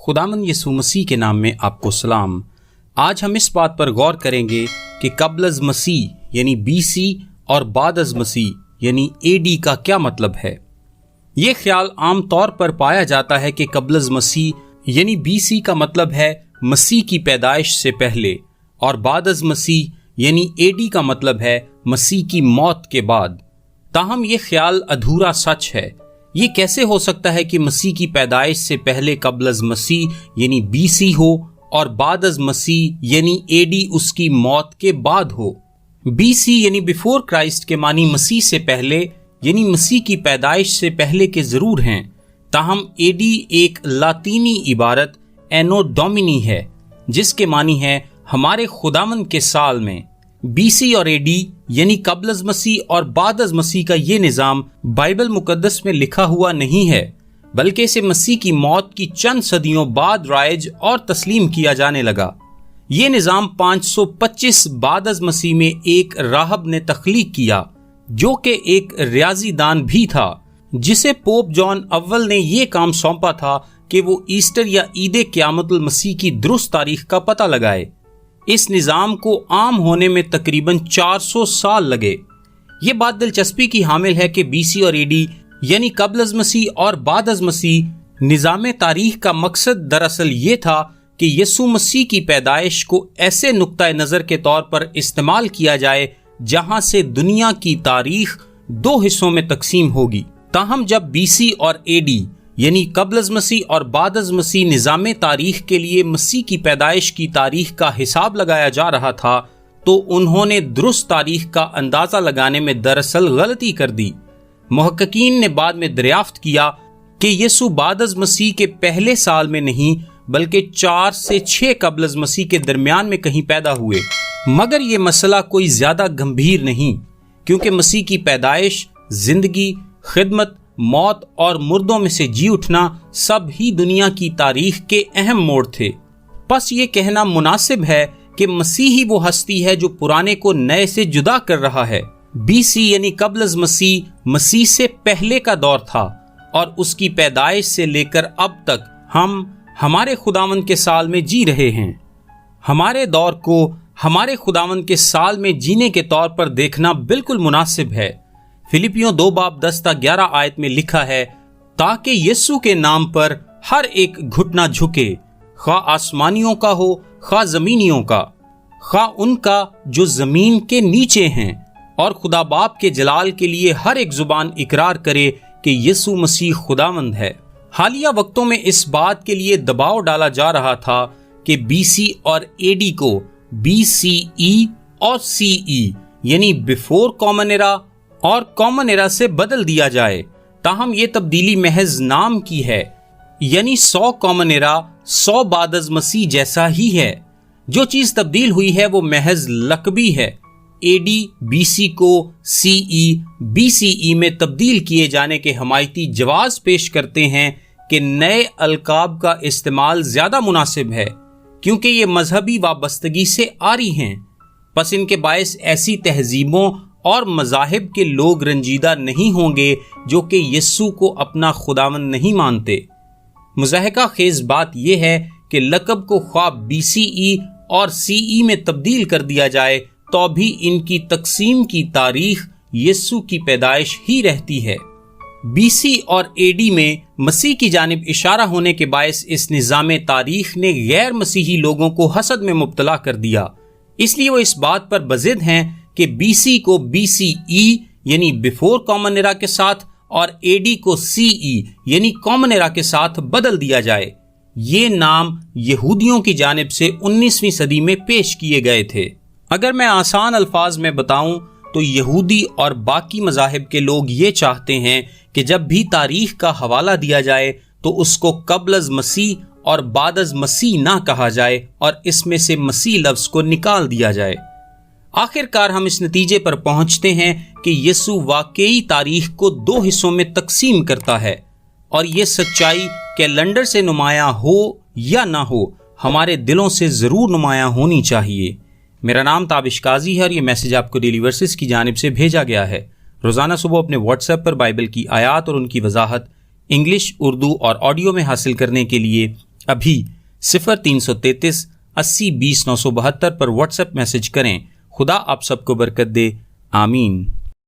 خداوند یسوع مسیح کے نام میں آپ کو سلام۔ آج ہم اس بات پر غور کریں گے کہ قبل از مسیح یعنی بی سی اور بعد از مسیح یعنی اے ڈی کا کیا مطلب ہے۔ یہ خیال عام طور پر پایا جاتا ہے کہ قبل از مسیح یعنی بی سی کا مطلب ہے مسیح کی پیدائش سے پہلے، اور بعد از مسیح یعنی اے ڈی کا مطلب ہے مسیح کی موت کے بعد۔ تاہم یہ خیال ادھورا سچ ہے۔ یہ کیسے ہو سکتا ہے کہ مسیح کی پیدائش سے پہلے قبل از مسیح یعنی بی سی ہو اور بعد از مسیح یعنی اے ڈی اس کی موت کے بعد ہو؟ بی سی یعنی بیفور کرائسٹ کے معنی مسیح سے پہلے یعنی مسیح کی پیدائش سے پہلے کے ضرور ہیں، تاہم اے ڈی ایک لاطینی عبارت اینو ڈومینی ہے جس کے معنی ہے ہمارے خداوند کے سال میں۔ بی سی اور اے ڈی یعنی قبل از مسیح اور بعد از مسیح کا یہ نظام بائبل مقدس میں لکھا ہوا نہیں ہے، بلکہ اسے مسیح کی موت کی چند صدیوں بعد رائج اور تسلیم کیا جانے لگا۔ یہ نظام 525 بعد از مسیح میں ایک راہب نے تخلیق کیا جو کہ ایک ریاضی دان بھی تھا، جسے پوپ جان اول نے یہ کام سونپا تھا کہ وہ ایسٹر یا عید قیامت المسیح کی درست تاریخ کا پتہ لگائے۔ اس نظام کو عام ہونے میں تقریباً 400 سال لگے۔ یہ بات دلچسپی کی حامل ہے کہ بی سی اور اے ڈی یعنی قبل از مسیح اور بعد از مسیح نظام تاریخ کا مقصد دراصل یہ تھا کہ یسوع مسیح کی پیدائش کو ایسے نقطۂ نظر کے طور پر استعمال کیا جائے جہاں سے دنیا کی تاریخ دو حصوں میں تقسیم ہوگی۔ تاہم جب بی سی اور اے ڈی یعنی قبل از مسیح اور بعد از مسیح نظام تاریخ کے لیے مسیح کی پیدائش کی تاریخ کا حساب لگایا جا رہا تھا تو انہوں نے درست تاریخ کا اندازہ لگانے میں دراصل غلطی کر دی۔ محققین نے بعد میں دریافت کیا کہ یسوع بعد از مسیح کے پہلے سال میں نہیں بلکہ 4 سے 6 قبل از مسیح کے درمیان میں کہیں پیدا ہوئے، مگر یہ مسئلہ کوئی زیادہ گمبھیر نہیں، کیونکہ مسیح کی پیدائش، زندگی، خدمت، موت اور مردوں میں سے جی اٹھنا سب ہی دنیا کی تاریخ کے اہم موڑ تھے۔ پس یہ کہنا مناسب ہے کہ مسیح ہی وہ ہستی ہے جو پرانے کو نئے سے جدا کر رہا ہے۔ بی سی یعنی قبل از مسیح مسیح سے پہلے کا دور تھا، اور اس کی پیدائش سے لے کر اب تک ہم ہمارے خداوند کے سال میں جی رہے ہیں۔ ہمارے دور کو ہمارے خداوند کے سال میں جینے کے طور پر دیکھنا بالکل مناسب ہے۔ فلپیوں 2:10-11 آیت میں لکھا ہے، تاکہ یسوع کے نام پر ہر ایک گھٹنا جھکے، خواہ آسمانیوں کا ہو خواہ زمینیوں کا، خواہ ان کا جو زمین کے نیچے ہیں، اور خدا باپ کے جلال کے لیے ہر ایک زبان اقرار کرے کہ یسوع مسیح خداوند ہے۔ حالیہ وقتوں میں اس بات کے لیے دباؤ ڈالا جا رہا تھا کہ بی سی اور اے ڈی کو بی سی ای اور سی ای یعنی بیفور کامن ایرا اور کامن ایرا سے بدل دیا جائے، تاہم یہ تبدیلی محض نام کی ہے، یعنی 100 کامن ایرا 100 بعد از مسیح جیسا ہی ہے۔ جو چیز تبدیل ہوئی ہے وہ محض لقبی ہے۔ اے ڈی بی سی کو سی ای بی سی ای میں تبدیل کیے جانے کے حمایتی جواز پیش کرتے ہیں کہ نئے القاب کا استعمال زیادہ مناسب ہے، کیونکہ یہ مذہبی وابستگی سے آری ہیں، پس ان کے باعث ایسی تہذیبوں اور مذاہب کے لوگ رنجیدہ نہیں ہوں گے جو کہ یسوع کو اپنا خداوند نہیں مانتے۔ مضحکہ خیز بات یہ ہے کہ لقب کو خواہ بی سی ای اور سی ای میں تبدیل کر دیا جائے تو بھی ان کی تقسیم کی تاریخ یسوع کی پیدائش ہی رہتی ہے۔ بی سی اور اے ڈی میں مسیح کی جانب اشارہ ہونے کے باعث اس نظام تاریخ نے غیر مسیحی لوگوں کو حسد میں مبتلا کر دیا، اس لیے وہ اس بات پر بضد ہیں کہ بی سی کو بی سی ای یعنی بیفور کامن ایرا کے ساتھ اور اے ڈی کو سی ای یعنی کامن ایرا کے ساتھ بدل دیا جائے۔ یہ نام یہودیوں کی جانب سے 19ویں صدی میں پیش کیے گئے تھے۔ اگر میں آسان الفاظ میں بتاؤں تو یہودی اور باقی مذاہب کے لوگ یہ چاہتے ہیں کہ جب بھی تاریخ کا حوالہ دیا جائے تو اس کو قبل از مسیح اور بعد از مسیح نہ کہا جائے اور اس میں سے مسیح لفظ کو نکال دیا جائے۔ آخر کار ہم اس نتیجے پر پہنچتے ہیں کہ یسوع واقعی تاریخ کو 2 حصوں میں تقسیم کرتا ہے، اور یہ سچائی کیلنڈر سے نمایاں ہو یا نہ ہو ہمارے دلوں سے ضرور نمایاں ہونی چاہیے۔ میرا نام تابش قاضی ہے اور یہ میسج آپ کو ڈیلی ورسز کی جانب سے بھیجا گیا ہے۔ روزانہ صبح اپنے واٹس ایپ پر بائبل کی آیات اور ان کی وضاحت انگلش، اردو اور آڈیو میں حاصل کرنے کے لیے ابھی 0333 80 20 972 پر واٹس ایپ میسج کریں۔ خدا آپ سب کو برکت دے، آمین۔